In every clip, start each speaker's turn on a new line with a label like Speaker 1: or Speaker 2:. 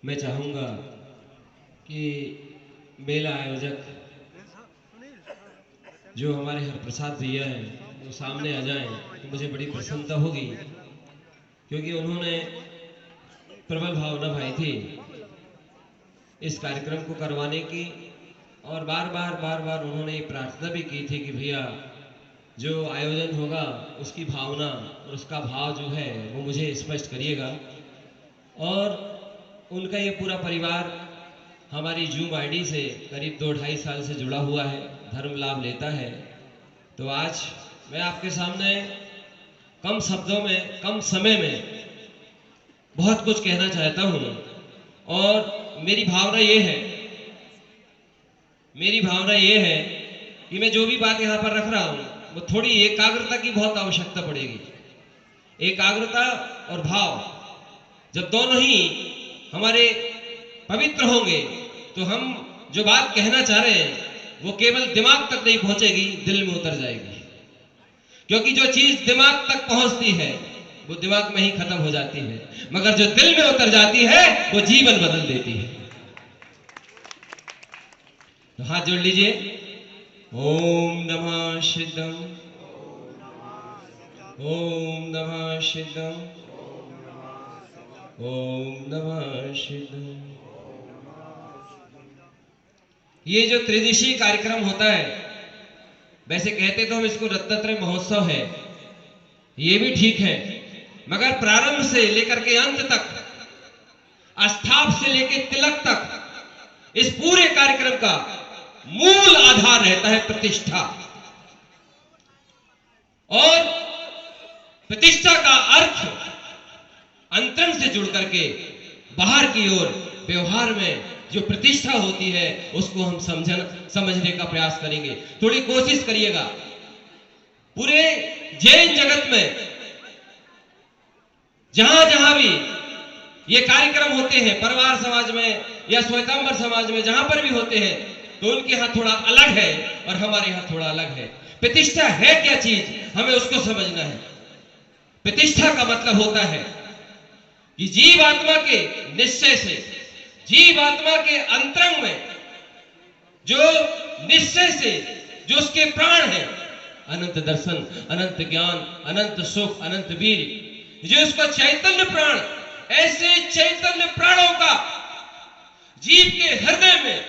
Speaker 1: मैं चाहूँगा कि मेला आयोजक जो हमारे हरप्रसाद भैया हैं वो सामने आ जाएं तो मुझे बड़ी प्रसन्नता होगी, क्योंकि उन्होंने प्रबल भावना भाई थी इस कार्यक्रम को करवाने की, और बार बार उन्होंने ये प्रार्थना भी की थी कि भैया जो आयोजन होगा उसकी भावना और उसका भाव जो है वो मुझे स्पष्ट करिएगा। और उनका ये पूरा परिवार हमारी जूम आईडी से करीब 2-2.5 साल से जुड़ा हुआ है, धर्म लाभ लेता है। तो आज मैं आपके सामने कम शब्दों में, कम समय में बहुत कुछ कहना चाहता हूँ। और मेरी भावना ये है कि मैं जो भी बात यहाँ पर रख रहा हूँ वो थोड़ी एकाग्रता की बहुत आवश्यकता पड़ेगी। एकाग्रता और भाव जब दोनों ही हमारे पवित्र होंगे तो हम जो बात कहना चाह रहे हैं वो केवल दिमाग तक नहीं पहुंचेगी, दिल में उतर जाएगी। क्योंकि जो चीज दिमाग तक पहुंचती है वो दिमाग में ही खत्म हो जाती है, मगर जो दिल में उतर जाती है वो जीवन बदल देती है। तो हाथ जोड़ लीजिए। ओम नमः शिवम, ओम नमः शिवम, ओम नमः शिवम। ये जो त्रिदिशीय कार्यक्रम होता है, वैसे कहते तो हम इसको रत्नत्रय महोत्सव है, ये भी ठीक है, मगर प्रारंभ से लेकर के अंत तक, अस्थाप से लेकर तिलक तक, इस पूरे कार्यक्रम का मूल आधार रहता है प्रतिष्ठा। और प्रतिष्ठा का अर्थ अंतरंग से जुड़ करके बाहर की ओर व्यवहार में जो प्रतिष्ठा होती है उसको हम समझने का प्रयास करेंगे। थोड़ी कोशिश करिएगा। पूरे जैन जगत में जहां जहां भी ये कार्यक्रम होते हैं, परिवार समाज में या श्वेतांबर समाज में जहां पर भी होते हैं, तो उनके यहां थोड़ा अलग है और हमारे यहां थोड़ा अलग है। प्रतिष्ठा है क्या चीज, हमें उसको समझना है। प्रतिष्ठा का मतलब होता है कि जीव आत्मा के निश्चय से, जीव आत्मा के अंतरंग में जो निश्चय से, जो उसके प्राण है, अनंत दर्शन, अनंत ज्ञान, अनंत सुख, अनंत वीर, जो उसका चैतन्य प्राण, ऐसे चैतन्य प्राणों का जीव के हृदय में,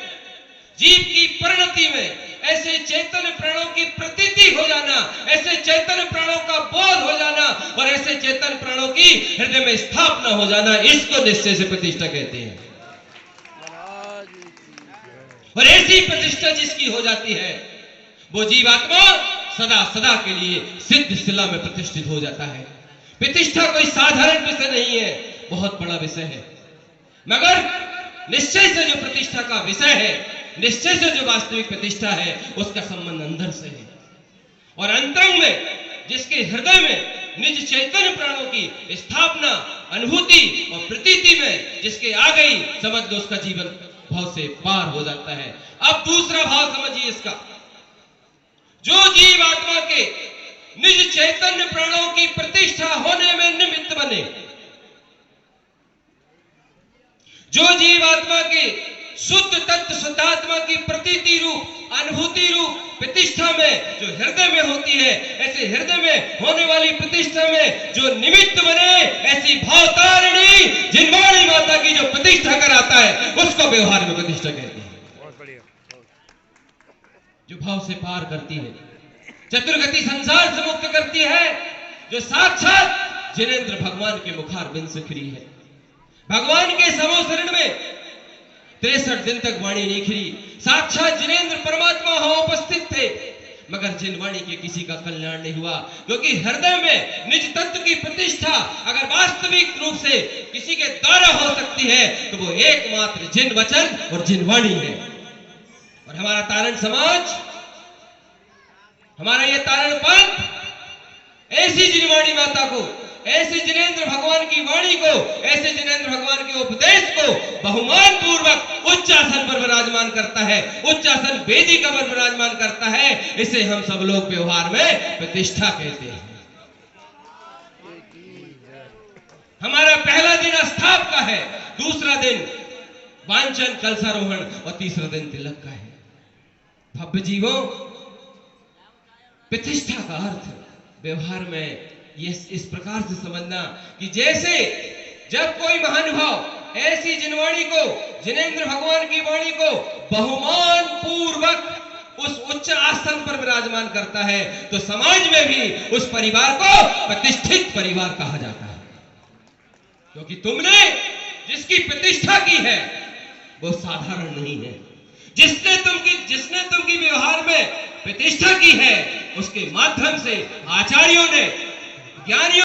Speaker 1: जीव की परिणति में, ऐसे चैतन्य प्राणों की प्रतीति हो जाना, ऐसे चैतन्य प्राणों का बोध हो जाना और ऐसे चैतन्य प्राणों की हृदय में स्थापना हो जाना, इसको निश्चय से प्रतिष्ठा कहते हैं। और ऐसी प्रतिष्ठा जिसकी हो जाती है वो जीवात्मा सदा सदा के लिए सिद्ध शिला में प्रतिष्ठित हो जाता है। प्रतिष्ठा कोई साधारण विषय नहीं है, बहुत बड़ा विषय है। मगर निश्चय से जो प्रतिष्ठा का विषय है, निश्चय से जो वास्तविक प्रतिष्ठा है, उसका संबंध अंदर से है। और अंतरंग में, जिसके हृदय में निज चैतन्य प्राणों की स्थापना, अनुभूति और प्रतीति में जिसके आ गई, समझ लो उसका जीवन भाव से पार हो जाता है। अब दूसरा भाव समझिए इसका। जो जीव आत्मा के निज चैतन्य प्राणों की प्रतिष्ठा होने में निमित्त बने, जो जीव आत्मा के शुद्ध तत्व शुद्धात्मा की प्रतीति रूप, अनुभूति रूप प्रतिष्ठा में जो हृदय में होती है, ऐसे हृदय में होने वाली प्रतिष्ठा में जो निमित्त बने, ऐसी भावतारिणी जिनवाणी माता की जो प्रतिष्ठा कराता है, उसको व्यवहार में प्रतिष्ठा कहते हैं। बहुत बढ़िया। जो भाव से पार करती है, चतुर्गति संसार से मुक्त करती है, जो साक्षात जिनेंद्र भगवान के मुखार बिंद से खिरी है। भगवान के समोसरण में 63 दिन तक वाणी नहीं खिरी। साक्षात जिनेंद्र परमात्मा वहां उपस्थित थे, मगर जिन वाणी के किसी का कल्याण नहीं हुआ, क्योंकि हृदय में निज तत्व की प्रतिष्ठा अगर वास्तविक रूप से किसी के द्वारा हो सकती है तो वो एकमात्र जिन वचन और जिन वाणी है। और हमारा तारण समाज, हमारा ये तारण पंथ ऐसी जिनवाणी माता को, ऐसे जिनेंद्र भगवान की वाणी को, ऐसे जिनेंद्र भगवान के उपदेश को बहुमान पूर्वक उच्च आसन पर विराजमान करता है, उच्च आसन वेदिका पर विराजमान करता है। इसे हम सब लोग व्यवहार में प्रतिष्ठा कहते हैं। हमारा पहला दिन अस्थाप का है, दूसरा दिन वांचन, कलशारोहण और तीसरा दिन तिलक का है। भव्य जीवों, प्रतिष्ठा का अर्थ व्यवहार में ये इस प्रकार से समझना कि जैसे जब कोई महानुभाव ऐसी जिनवाणी को, जिनेंद्र भगवान की वाणी को बहुमान पूर्वक उस उच्च आसन पर विराजमान करता है, तो समाज में भी उस परिवार को प्रतिष्ठित परिवार कहा जाता है। क्योंकि तुमने जिसकी प्रतिष्ठा की है वो साधारण नहीं है। जिसने तुमकी व्यवहार में प्रतिष्ठा की है, उसके माध्यम से आचार्यों ने, ज्ञानियों